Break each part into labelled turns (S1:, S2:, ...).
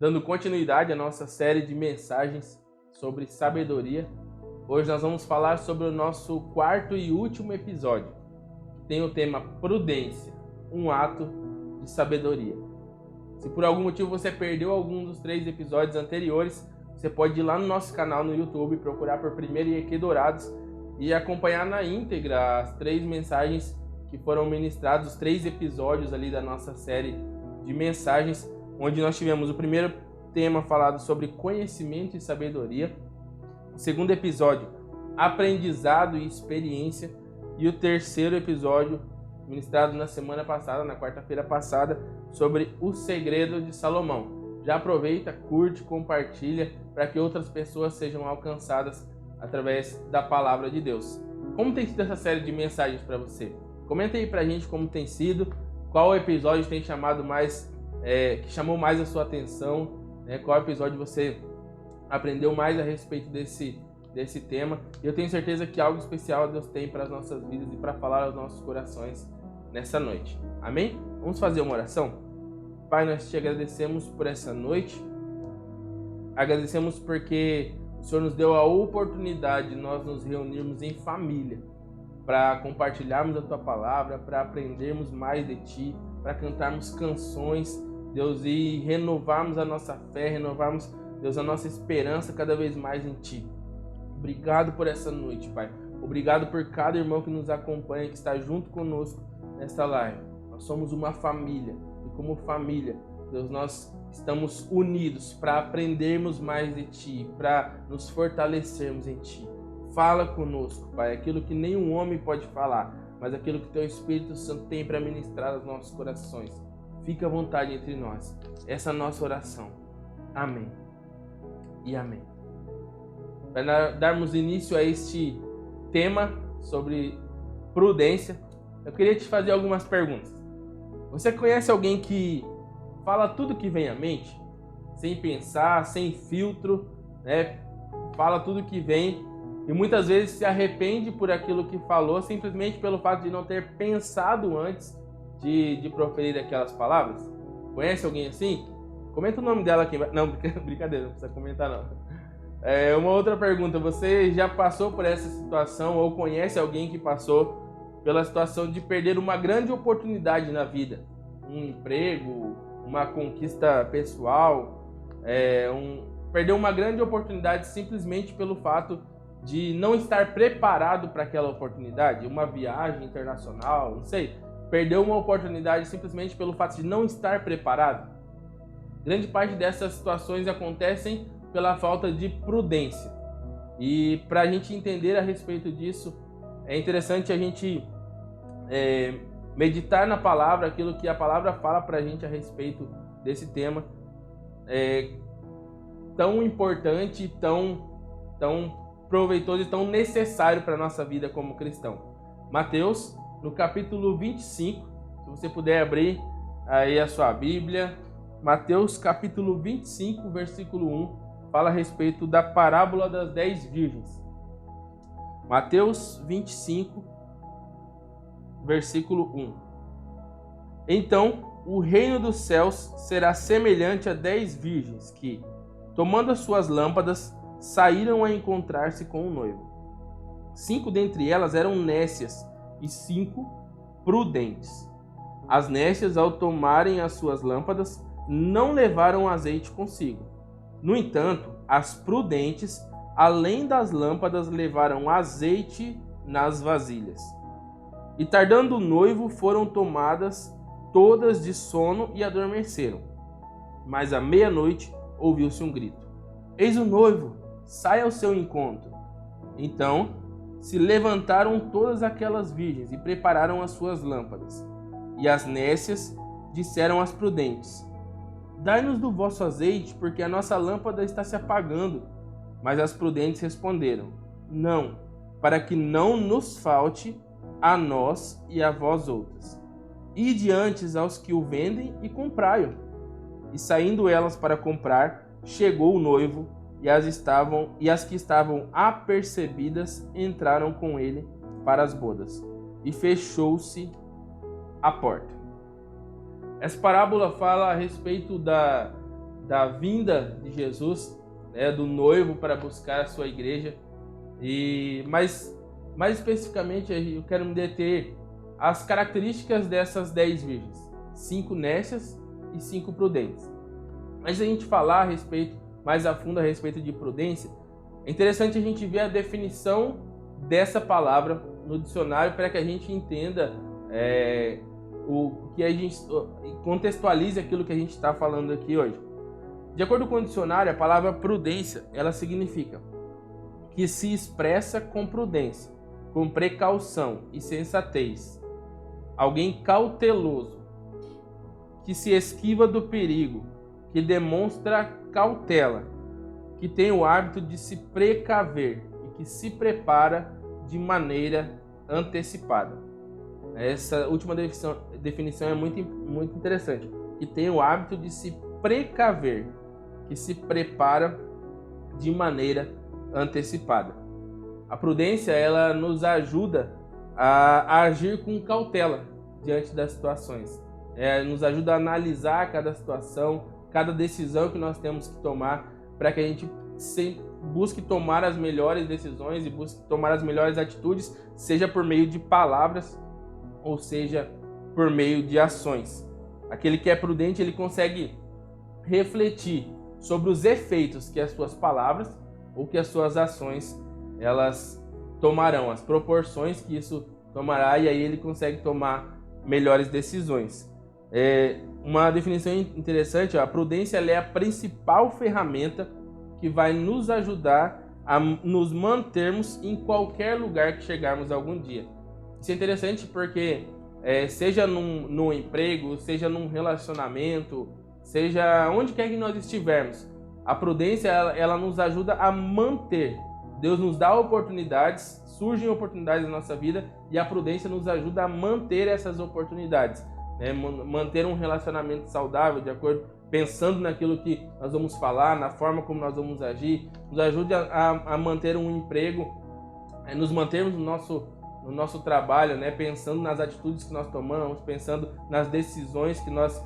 S1: Dando continuidade à nossa série de mensagens sobre sabedoria, hoje nós vamos falar sobre o nosso quarto e último episódio, que tem o tema Prudência, um ato de sabedoria. Se por algum motivo você perdeu algum dos 3 episódios anteriores, você pode ir lá no nosso canal no YouTube, procurar por Primeiro IEQ Dourados e acompanhar na íntegra as 3 mensagens que foram ministradas, os 3 episódios ali da nossa série de mensagens, onde nós tivemos o primeiro tema falado sobre conhecimento e sabedoria, o segundo episódio, aprendizado e experiência, e o terceiro episódio, ministrado na semana passada, na quarta-feira passada, sobre o segredo de Salomão. Já aproveita, curte, compartilha, para que outras pessoas sejam alcançadas através da palavra de Deus. Como tem sido essa série de mensagens para você? Comenta aí pra gente como tem sido, qual episódio tem chamado mais que chamou mais a sua atenção, qual episódio você aprendeu mais a respeito desse tema. E eu tenho certeza que algo especial Deus tem para as nossas vidas e para falar aos nossos corações nessa noite. Amém? Vamos fazer uma oração? Pai, nós te agradecemos por essa noite. Agradecemos porque o Senhor nos deu a oportunidade de nós nos reunirmos em família para compartilharmos a Tua palavra, para aprendermos mais de Ti, para cantarmos canções, Deus, e renovarmos a nossa fé, renovarmos, Deus, a nossa esperança cada vez mais em Ti. Obrigado por essa noite, Pai. Obrigado por cada irmão que nos acompanha, que está junto conosco nesta live. Nós somos uma família e como família, Deus, nós estamos unidos para aprendermos mais de Ti, para nos fortalecermos em Ti. Fala conosco, Pai, aquilo que nenhum homem pode falar, mas aquilo que Teu Espírito Santo tem para ministrar aos nossos corações. Fica à vontade entre nós. Essa é a nossa oração. Amém. E amém. Para darmos início a este tema sobre prudência, eu queria te fazer algumas perguntas. Você conhece alguém que fala tudo que vem à mente? Sem pensar, sem filtro, Fala tudo que vem e muitas vezes se arrepende por aquilo que falou, simplesmente pelo fato de não ter pensado antes de proferir aquelas palavras? Conhece alguém assim? Comenta o nome dela aqui. Não, brincadeira, não precisa comentar não. Uma outra pergunta, você já passou por essa situação ou conhece alguém que passou pela situação de perder uma grande oportunidade na vida? Um emprego, uma conquista pessoal, perdeu uma grande oportunidade simplesmente pelo fato de não estar preparado para aquela oportunidade? Uma viagem internacional, não sei. Perdeu uma oportunidade simplesmente pelo fato de não estar preparado? Grande parte dessas situações acontecem pela falta de prudência. E para a gente entender a respeito disso, é interessante a gente meditar na palavra, aquilo que a palavra fala para a gente a respeito desse tema tão importante, tão proveitoso e tão necessário para a nossa vida como cristão. Mateus, no capítulo 25, se você puder abrir aí a sua Bíblia, Mateus capítulo 25, versículo 1, fala a respeito da parábola das 10 virgens. Mateus 25, versículo 1. Então, o reino dos céus será semelhante a 10 virgens que, tomando as suas lâmpadas, saíram a encontrar-se com o noivo. 5 dentre elas eram nécias e 5 prudentes. As nécias, ao tomarem as suas lâmpadas, não levaram azeite consigo. No entanto, as prudentes, além das lâmpadas, levaram azeite nas vasilhas. E tardando o noivo, foram tomadas todas de sono e adormeceram. Mas à meia-noite ouviu-se um grito: Eis o noivo, sai ao seu encontro. Então se levantaram todas aquelas virgens e prepararam as suas lâmpadas. E as nécias disseram às prudentes: Dai-nos do vosso azeite, porque a nossa lâmpada está se apagando. Mas as prudentes responderam: Não, para que não nos falte a nós e a vós outras. Ide antes aos que o vendem e comprai-o. E saindo elas para comprar, chegou o noivo, e as que estavam apercebidas entraram com ele para as bodas, e fechou-se a porta. Essa parábola fala a respeito da da vinda de Jesus, né, do noivo para buscar a sua igreja. Mas mais especificamente eu quero me deter às características dessas 10 virgens: 5 nécias e 5 prudentes. Antes da gente falar mais a fundo a respeito de prudência, é interessante a gente ver a definição dessa palavra no dicionário para que a gente entenda o que a gente contextualize aquilo que a gente está falando aqui hoje. De acordo com o dicionário, a palavra prudência, ela significa que se expressa com prudência, com precaução e sensatez. Alguém cauteloso, que se esquiva do perigo, que demonstra cautela, que tem o hábito de se precaver e que se prepara de maneira antecipada. Essa última definição é muito interessante. Que tem o hábito de se precaver, que se prepara de maneira antecipada. A prudência, ela nos ajuda a agir com cautela diante das situações. Nos ajuda a analisar cada situação, cada decisão que nós temos que tomar, para que a gente busque tomar as melhores decisões e busque tomar as melhores atitudes, seja por meio de palavras ou seja por meio de ações. Aquele que é prudente, ele consegue refletir sobre os efeitos que as suas palavras ou que as suas ações elas tomarão, as proporções que isso tomará, e aí ele consegue tomar melhores decisões. Uma definição interessante: a prudência ela é a principal ferramenta que vai nos ajudar a nos mantermos em qualquer lugar que chegarmos algum dia. Isso é interessante porque seja num emprego, seja num relacionamento, seja onde quer que nós estivermos, a prudência ela nos ajuda a manter. Deus nos dá oportunidades, surgem oportunidades na nossa vida e a prudência nos ajuda a manter essas oportunidades, né? Manter um relacionamento saudável, de acordo, pensando naquilo que nós vamos falar, na forma como nós vamos agir, nos ajuda a manter um emprego, nos mantermos no nosso trabalho, né? Pensando nas atitudes que nós tomamos, pensando nas decisões que nós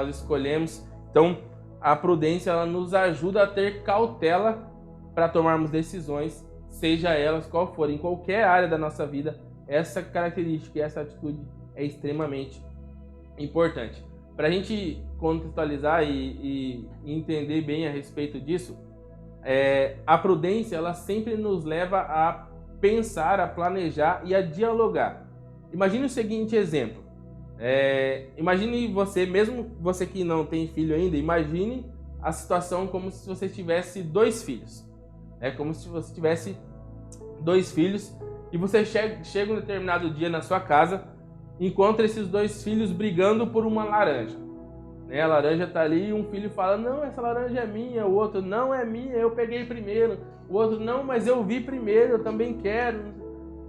S1: escolhemos. Então, a prudência ela nos ajuda a ter cautela para tomarmos decisões, seja elas qual forem, em qualquer área da nossa vida. Essa característica e essa atitude é extremamente importante. Para a gente contextualizar e entender bem a respeito disso, a prudência ela sempre nos leva a pensar, a planejar e a dialogar. Imagine o seguinte exemplo. Imagine você, mesmo você que não tem filho ainda, imagine a situação como se você tivesse 2 filhos. É como se você tivesse 2 filhos e você chega um determinado dia na sua casa, encontra esses 2 filhos brigando por uma laranja. A laranja está ali e um filho fala: não, essa laranja é minha. O outro: não, é minha, eu peguei primeiro. O outro: não, mas eu vi primeiro, eu também quero.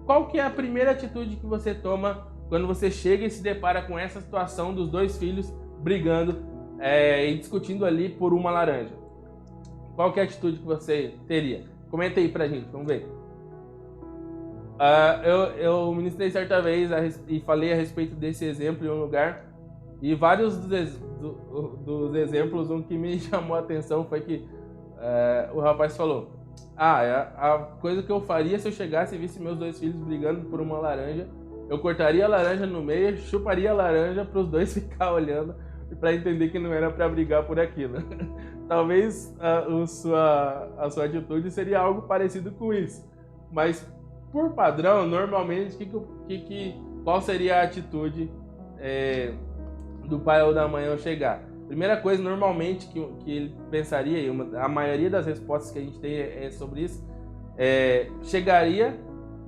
S1: Qual que é a primeira atitude que você toma quando você chega e se depara com essa situação dos 2 filhos brigando e discutindo ali por uma laranja? Qual que é a atitude que você teria? Comenta aí pra gente, vamos ver. Eu ministrei certa vez e falei a respeito desse exemplo em um lugar, e vários dos exemplos, um que me chamou a atenção foi que o rapaz falou: a coisa que eu faria se eu chegasse e visse meus 2 filhos brigando por uma laranja, eu cortaria a laranja no meio, chuparia a laranja para os 2 ficar olhando e para entender que não era para brigar por aquilo. Talvez a sua atitude seria algo parecido com isso, mas por padrão, normalmente, qual seria a atitude do pai ou da mãe ao chegar? Primeira coisa, normalmente, que ele pensaria, e a maioria das respostas que a gente tem é sobre isso, chegaria,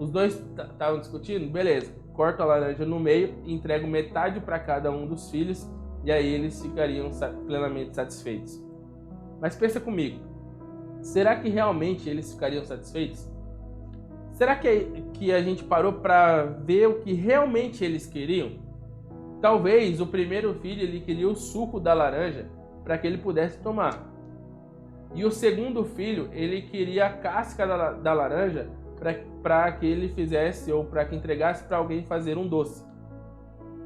S1: os 2 estavam discutindo, beleza, corto a laranja no meio, entrego metade para cada um dos filhos, e aí eles ficariam plenamente satisfeitos. Mas pensa comigo, será que realmente eles ficariam satisfeitos? Será que a gente parou para ver o que realmente eles queriam? Talvez o primeiro filho ele queria o suco da laranja para que ele pudesse tomar. E o segundo filho ele queria a casca da laranja para que ele fizesse ou para que entregasse para alguém fazer um doce.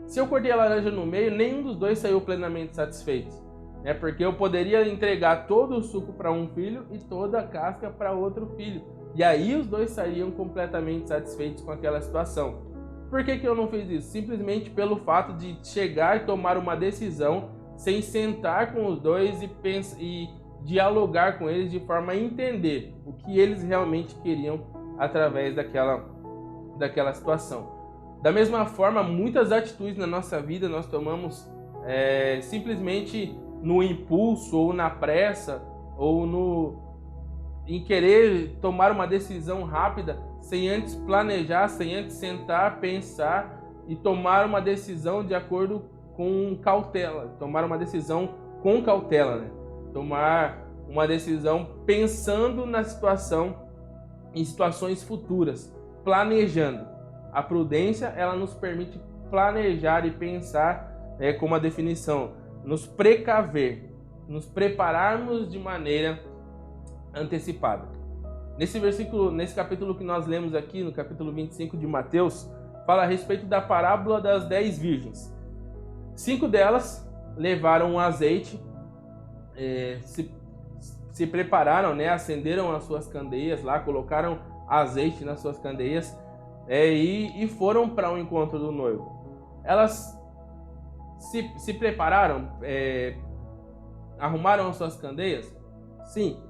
S1: Se eu cortei a laranja no meio, nenhum dos 2 saiu plenamente satisfeito. né? Porque eu poderia entregar todo o suco para um filho e toda a casca para outro filho. E aí os dois sairiam completamente satisfeitos com aquela situação. Por que eu não fiz isso? Simplesmente pelo fato de chegar e tomar uma decisão sem sentar com os dois e dialogar com eles de forma a entender o que eles realmente queriam através daquela situação. Da mesma forma, muitas atitudes na nossa vida nós tomamos simplesmente no impulso ou na pressa ou em querer tomar uma decisão rápida sem antes planejar, sem antes sentar, pensar e tomar uma decisão de acordo com cautela, tomar uma decisão com cautela, né? Tomar uma decisão pensando na situação, em situações futuras, planejando. A prudência, ela nos permite planejar e pensar, como a definição, nos precaver, nos prepararmos de maneira antecipada. Nesse capítulo que nós lemos aqui, no capítulo 25 de Mateus, fala a respeito da parábola das 10 virgens. 5 delas levaram um azeite, se prepararam, né, acenderam as suas candeias lá, colocaram azeite nas suas candeias e foram para o encontro do noivo. Elas se prepararam, arrumaram as suas candeias? Sim.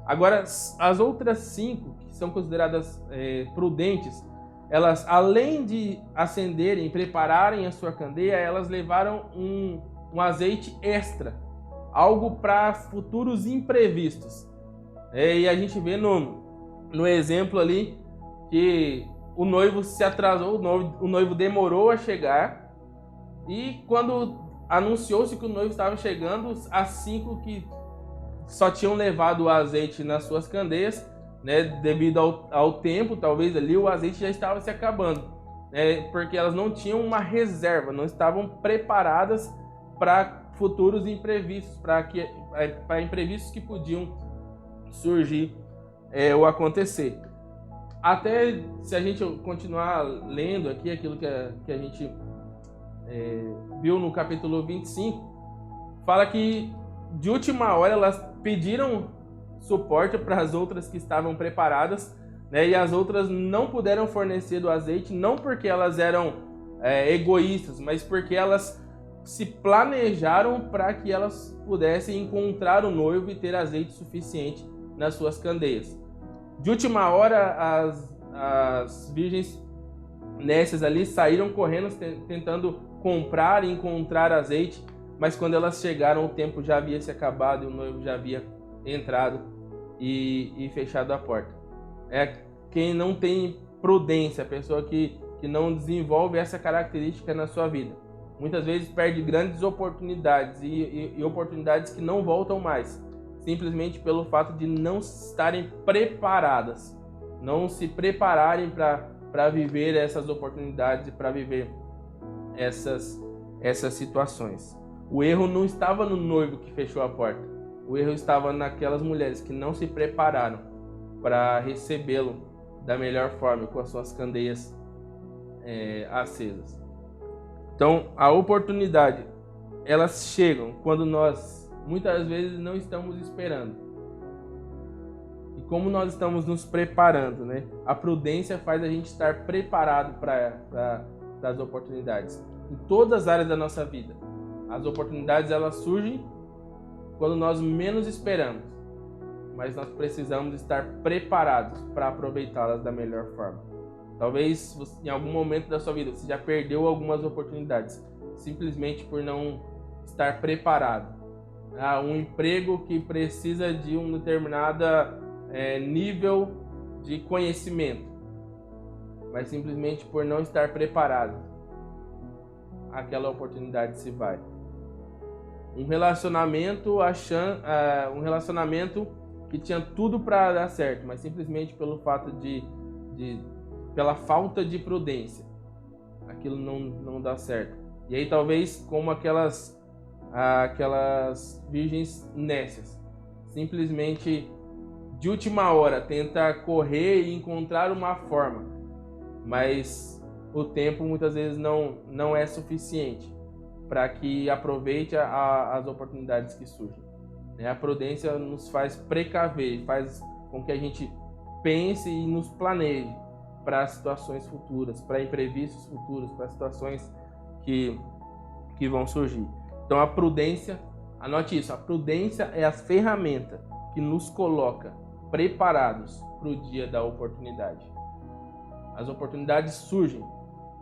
S1: Agora, as outras 5, que são consideradas prudentes, elas, além de acenderem, prepararem a sua candeia, elas levaram um azeite extra, algo para futuros imprevistos. E a gente vê no exemplo ali que o noivo se atrasou, o noivo demorou a chegar, e quando anunciou-se que o noivo estava chegando, as 5 que só tinham levado o azeite nas suas candeias, né, devido ao tempo, talvez ali o azeite já estava se acabando, né, porque elas não tinham uma reserva, não estavam preparadas para futuros imprevistos, para imprevistos que podiam surgir ou acontecer. Até se a gente continuar lendo aqui aquilo que a gente viu no capítulo 25, fala que de última hora elas pediram suporte para as outras que estavam preparadas, né, e as outras não puderam fornecer do azeite, não porque elas eram egoístas, mas porque elas se planejaram para que elas pudessem encontrar o noivo e ter azeite suficiente nas suas candeias. De última hora, as virgens nécias ali saíram correndo tentando comprar e encontrar azeite, mas quando elas chegaram o tempo já havia se acabado e o noivo já havia entrado e fechado a porta. Quem não tem prudência, a pessoa que não desenvolve essa característica na sua vida, muitas vezes perde grandes oportunidades e oportunidades que não voltam mais, simplesmente pelo fato de não estarem preparadas, não se prepararem para viver essas oportunidades e para viver essas situações. O erro não estava no noivo que fechou a porta, o erro estava naquelas mulheres que não se prepararam para recebê-lo da melhor forma, com as suas candeias acesas. Então, a oportunidade, elas chegam quando nós muitas vezes não estamos esperando. E como nós estamos nos preparando, né? A prudência faz a gente estar preparado para as oportunidades. Em todas as áreas da nossa vida, as oportunidades elas surgem quando nós menos esperamos, mas nós precisamos estar preparados para aproveitá-las da melhor forma. Talvez em algum momento da sua vida você já perdeu algumas oportunidades, simplesmente por não estar preparado. Um emprego que precisa de um determinado nível de conhecimento, mas simplesmente por não estar preparado, aquela oportunidade se vai. Um relacionamento que tinha tudo para dar certo, mas simplesmente pelo fato pela falta de prudência, aquilo não dá certo. E aí talvez como aquelas virgens nécias, simplesmente de última hora tenta correr e encontrar uma forma, mas o tempo muitas vezes não é suficiente. para que aproveite as oportunidades que surgem. A prudência nos faz precaver, faz com que a gente pense e nos planeje para situações futuras, para imprevistos futuros, para situações que vão surgir. Então a prudência, anote isso, a prudência é a ferramenta que nos coloca preparados para o dia da oportunidade. As oportunidades surgem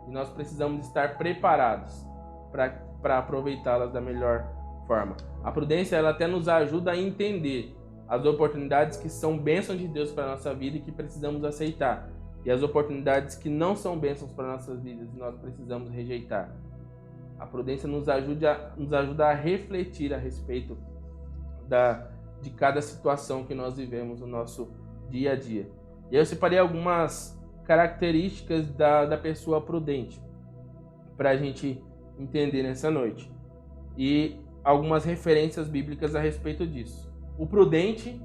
S1: e nós precisamos estar preparados para aproveitá-las da melhor forma. A prudência ela até nos ajuda a entender as oportunidades que são bênçãos de Deus para a nossa vida e que precisamos aceitar, e as oportunidades que não são bênçãos para nossas vidas e nós precisamos rejeitar. A prudência nos ajuda a refletir a respeito de cada situação que nós vivemos no nosso dia a dia. E eu separei algumas características da pessoa prudente para a gente entender nessa noite, e algumas referências bíblicas a respeito disso. O prudente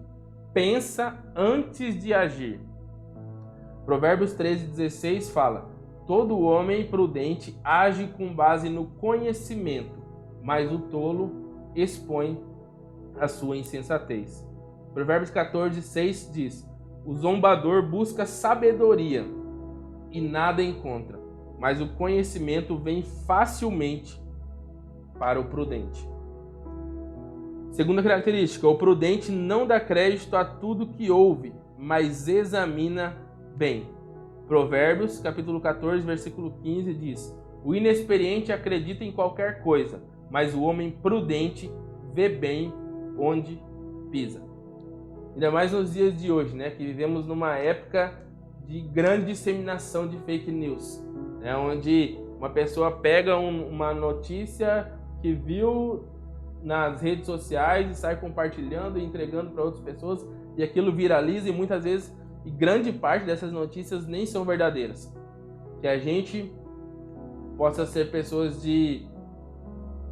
S1: pensa antes de agir. Provérbios 13:16 fala: todo homem prudente age com base no conhecimento, mas o tolo expõe a sua insensatez. Provérbios 14:6 diz: o zombador busca sabedoria e nada encontra, mas o conhecimento vem facilmente para o prudente. Segunda característica: o prudente não dá crédito a tudo que ouve, mas examina bem. Provérbios, capítulo 14, versículo 15 diz: o inexperiente acredita em qualquer coisa, mas o homem prudente vê bem onde pisa. Ainda mais nos dias de hoje, que vivemos numa época de grande disseminação de fake news, onde uma pessoa pega uma notícia que viu nas redes sociais e sai compartilhando e entregando para outras pessoas, e aquilo viraliza, e muitas vezes, e grande parte dessas notícias nem são verdadeiras. Que a gente possa ser pessoas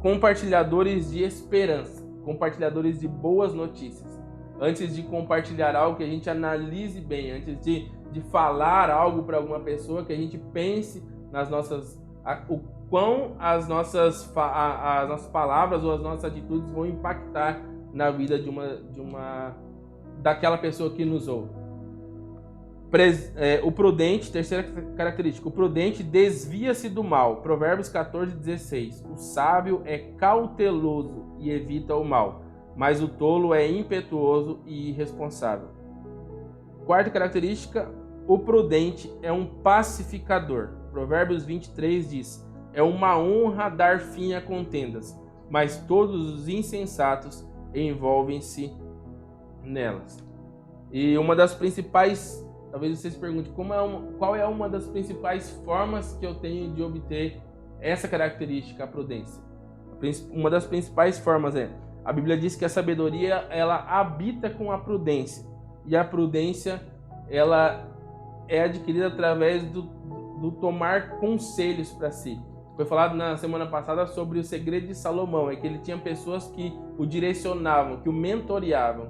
S1: compartilhadores de esperança, compartilhadores de boas notícias. Antes de compartilhar algo, que a gente analise bem, antes de falar algo para alguma pessoa, que a gente pense nas o quão as nossas palavras ou as nossas atitudes vão impactar na vida daquela pessoa que nos ouve. O prudente, terceira característica: o prudente desvia-se do mal. Provérbios 14:16. O sábio é cauteloso e evita o mal, mas o tolo é impetuoso e irresponsável. Quarta característica: o prudente é um pacificador. Provérbios 23 diz: é uma honra dar fim a contendas, mas todos os insensatos envolvem-se nelas. E uma das principais, talvez vocês perguntem, qual é uma das principais formas que eu tenho de obter essa característica, a prudência? Uma das principais formas a Bíblia diz que a sabedoria ela habita com a prudência, e a prudência ela é adquirida através do tomar conselhos para si. Foi falado na semana passada sobre o segredo de Salomão, é que ele tinha pessoas que o direcionavam, que o mentoreavam,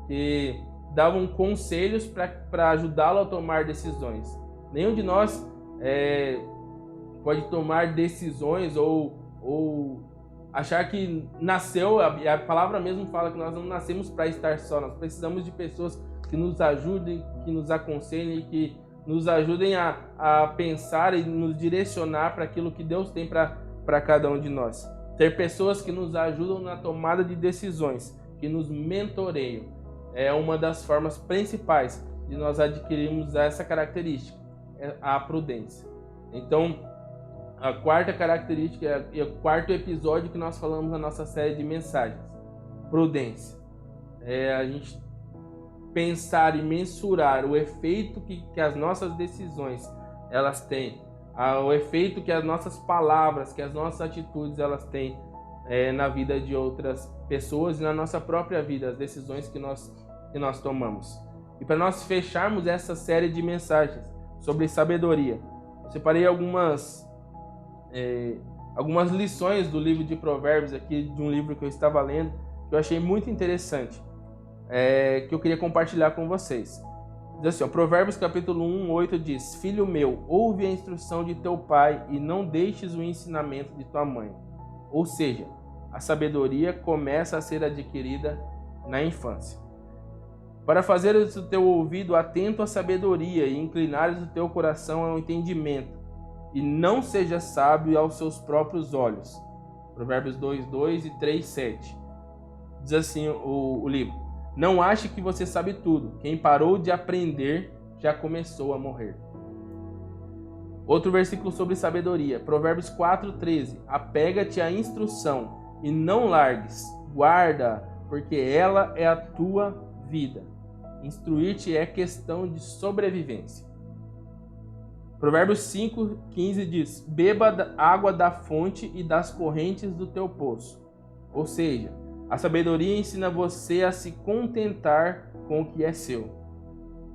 S1: que davam conselhos para ajudá-lo a tomar decisões. Nenhum de nós pode tomar decisões ou achar que nasceu, a palavra mesmo fala que nós não nascemos para estar só, nós precisamos de pessoas que nos ajudem, que nos aconselhem, que nos ajudem a pensar e nos direcionar para aquilo que Deus tem para cada um de nós. Ter pessoas que nos ajudam na tomada de decisões, que nos mentoreiam, é uma das formas principais de nós adquirirmos essa característica, a prudência. Então, a quarta característica e o quarto episódio que nós falamos na nossa série de mensagens, prudência. A gente pensar e mensurar o efeito que as nossas decisões elas têm, o efeito que as nossas palavras, que as nossas atitudes elas têm na vida de outras pessoas e na nossa própria vida, as decisões que nós tomamos. E para nós fecharmos essa série de mensagens sobre sabedoria, eu separei algumas lições do livro de Provérbios aqui, de um livro que eu estava lendo, que eu achei muito interessante, que eu queria compartilhar com vocês. Diz assim, Provérbios capítulo 1:8 diz: Filho meu, ouve a instrução de teu pai e não deixes o ensinamento de tua mãe. Ou seja, a sabedoria começa a ser adquirida na infância. Para fazeres o teu ouvido atento à sabedoria e inclinares o teu coração ao entendimento, e não sejas sábio aos seus próprios olhos. Provérbios 2:2 e 3:7. Diz assim o livro: não ache que você sabe tudo. Quem parou de aprender já começou a morrer. Outro versículo sobre sabedoria, Provérbios 4:13. Apega-te à instrução e não largues, guarda, porque ela é a tua vida. Instruir-te é questão de sobrevivência. Provérbios 5:15 diz: beba água da fonte e das correntes do teu poço. Ou seja, a sabedoria ensina você a se contentar com o que é seu.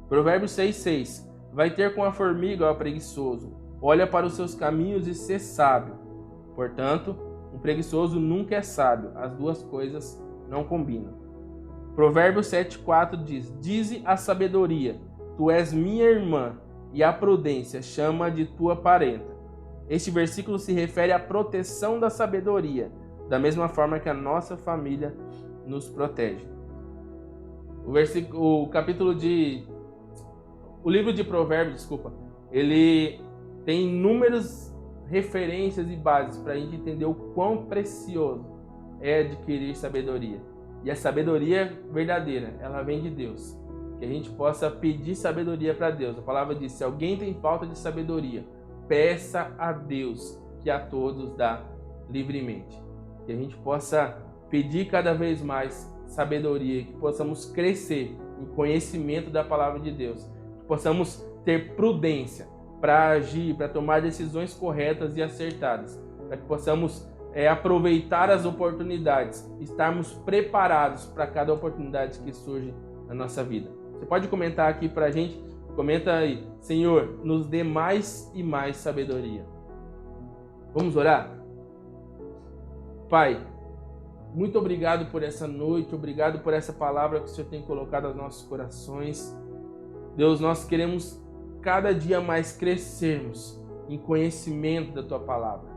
S1: Provérbios 6:6. Vai ter com a formiga, ó preguiçoso. Olha para os seus caminhos e sê sábio. Portanto, um preguiçoso nunca é sábio. As duas coisas não combinam. Provérbios 7:4 diz: dize a sabedoria, tu és minha irmã, e a prudência chama de tua parenta. Este versículo se refere à proteção da sabedoria, da mesma forma que a nossa família nos protege. O livro de Provérbios, ele tem inúmeras referências e bases para a gente entender o quão precioso é adquirir sabedoria. E a sabedoria verdadeira, ela vem de Deus. Que a gente possa pedir sabedoria para Deus. A palavra diz: se alguém tem falta de sabedoria, peça a Deus, que a todos dá livremente. Que a gente possa pedir cada vez mais sabedoria, que possamos crescer em conhecimento da palavra de Deus, que possamos ter prudência para agir, para tomar decisões corretas e acertadas, para que possamos aproveitar as oportunidades, estarmos preparados para cada oportunidade que surge na nossa vida. Você pode comentar aqui para a gente? Comenta aí: Senhor, nos dê mais e mais sabedoria. Vamos orar? Pai, muito obrigado por essa noite, obrigado por essa palavra que o Senhor tem colocado aos nossos corações. Deus, nós queremos cada dia mais crescermos em conhecimento da Tua palavra.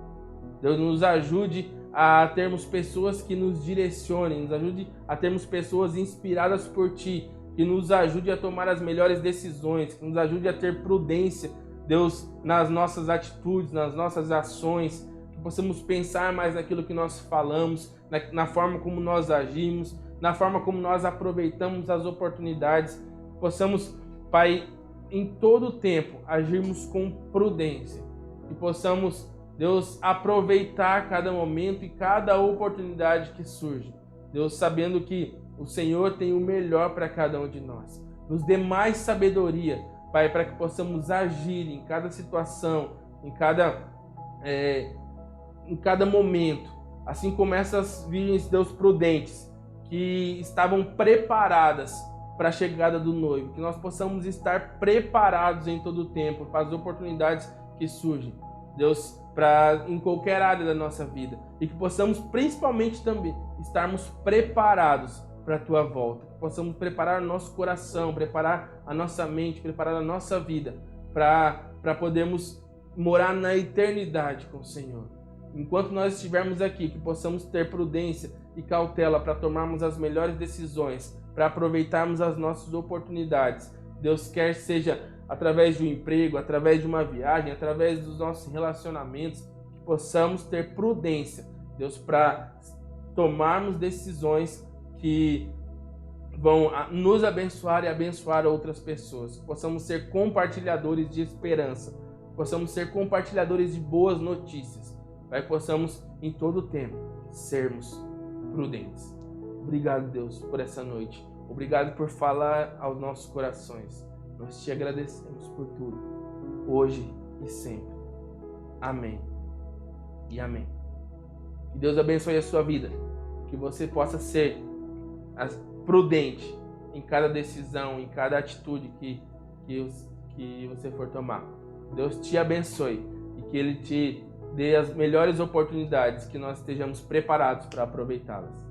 S1: Deus, nos ajude a termos pessoas que nos direcionem, nos ajude a termos pessoas inspiradas por Ti, que nos ajude a tomar as melhores decisões, que nos ajude a ter prudência, Deus, nas nossas atitudes, nas nossas ações, que possamos pensar mais naquilo que nós falamos, na forma como nós agimos, na forma como nós aproveitamos as oportunidades, que possamos, Pai, em todo o tempo agirmos com prudência, que possamos, Deus, aproveitar cada momento e cada oportunidade que surge. Deus, sabendo que o Senhor tem o melhor para cada um de nós. Nos dê mais sabedoria, Pai, para que possamos agir em cada situação, em cada momento. Assim como essas virgens, Deus, prudentes, que estavam preparadas para a chegada do noivo. Que nós possamos estar preparados em todo o tempo para as oportunidades que surgem. Deus, em qualquer área da nossa vida, e que possamos principalmente também estarmos preparados para a Tua volta, que possamos preparar o nosso coração, preparar a nossa mente, preparar a nossa vida para podermos morar na eternidade com o Senhor. Enquanto nós estivermos aqui, que possamos ter prudência e cautela para tomarmos as melhores decisões, para aproveitarmos as nossas oportunidades. Deus, quer seja através de um emprego, através de uma viagem, através dos nossos relacionamentos, que possamos ter prudência, Deus, para tomarmos decisões que vão nos abençoar e abençoar outras pessoas, que possamos ser compartilhadores de esperança, que possamos ser compartilhadores de boas notícias, para que possamos em todo o tempo sermos prudentes. Obrigado, Deus, por essa noite. Obrigado por falar aos nossos corações. Nós te agradecemos por tudo, hoje e sempre. Amém e amém. Que Deus abençoe a sua vida. Que você possa ser prudente em cada decisão, em cada atitude que você for tomar. Deus te abençoe e que Ele te dê as melhores oportunidades, que nós estejamos preparados para aproveitá-las.